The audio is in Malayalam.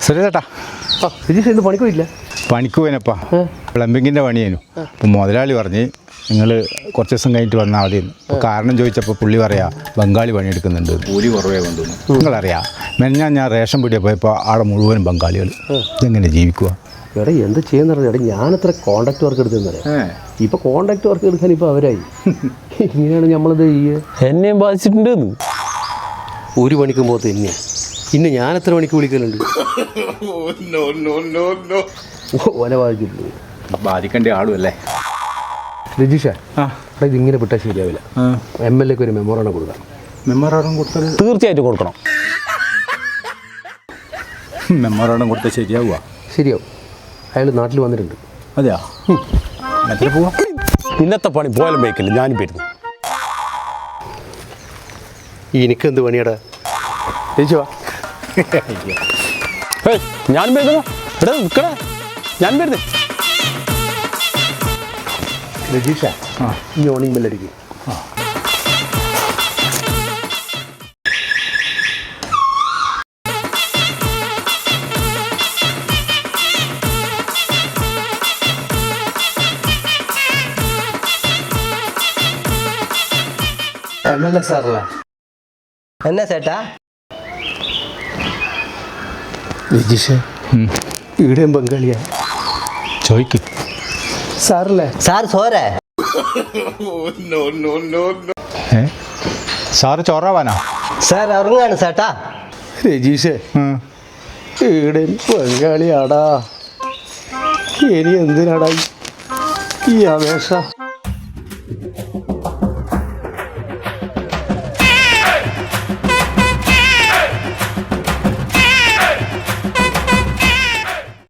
സുരേഷേട്ടാ രജീഷ് ഇന്ന് പണിക്ക് പോയില്ല? പണിക്ക് പോയിനപ്പാ, പ്ലംബിങ്ങിൻ്റെ പണിയേനു. അപ്പോൾ മുതലാളി പറഞ്ഞ് നിങ്ങൾ കുറച്ച് ദിവസം കഴിഞ്ഞിട്ട് വന്നാൽ മതി. അപ്പോൾ കാരണം ചോദിച്ചപ്പോൾ പുള്ളി പറയാ ബംഗാളി പണിയെടുക്കുന്നുണ്ട്, കൂലി കുറവേ കൊണ്ടുവന്നു. നിങ്ങളറിയാം, ഞാൻ റേഷൻ പീടിയ പോയപ്പോൾ അവിടെ മുഴുവനും ബംഗാളികൾ. ഇതെങ്ങനെ ജീവിക്കുക? എടാ എന്ത് ചെയ്യുന്ന എടാ, ഞാനത്ര കോൺട്രാക്ട് വർക്ക് എടുത്തെന്നറിയാം. ഇപ്പം കോൺട്രാക്ട് വർക്ക് എടുക്കാൻ ഇപ്പോൾ അവരായി. ഇങ്ങനെയാണ് നമ്മളത് എന്നെയും ബാധിച്ചിട്ടുണ്ട്. ഒരു പണിക്കും പോകത്ത് തന്നെയാണ്. ഇന്ന് ഞാൻ എത്ര മണിക്ക് വിളിക്കലുണ്ട്? ഓല ബാധിച്ചിട്ടുണ്ട്. ബാധിക്കേണ്ട ആളുമല്ലേ രജീഷ. എടാ ഇതിങ്ങനെ വിട്ടാൽ ശരിയാവില്ല. MLA ക്ക് ഒരു മെമ്മോറാണ്ടം കൊടുക്കണം. മെമ്മോറാണ്ടം കൊടുത്തത് തീർച്ചയായിട്ടും കൊടുക്കണം. മെമ്മോറാണ്ടം കൊടുത്താൽ ശരിയാവുക? ശരിയാവും. അയാൾ നാട്ടിൽ വന്നിട്ടുണ്ട്. അതെയാ? എത്ര പോവാം? ഇന്നത്തെ പണി പോയാലും ബൈക്കില്ല, ഞാനും വരുന്നു. എനിക്കെന്ത് പണിയാടാ? രജീഷ വാ. ഞാനും വരുന്നു. എടാ നിൽക്കണേ, ഞാൻ വരുന്നു. രജീഷ ഈ ഓണിംഗ് ബെല്ലടിക്കും. MLA സാറല്ല എന്നാ ചേട്ടാ? രജീഷ ഇവിടെയും ബംഗാളിയാ. ചോദിക്ക്. സാറല്ലേ? സാർ സോരേ? സാറ് ചോറാവാനാ? സാർ ഉറങ്ങാണ് ചേട്ടാ. രജീഷേ ഇവിടെയും ബംഗാളിയാടാ. ഇനി എന്തിനാടാ ഈ അപേക്ഷ?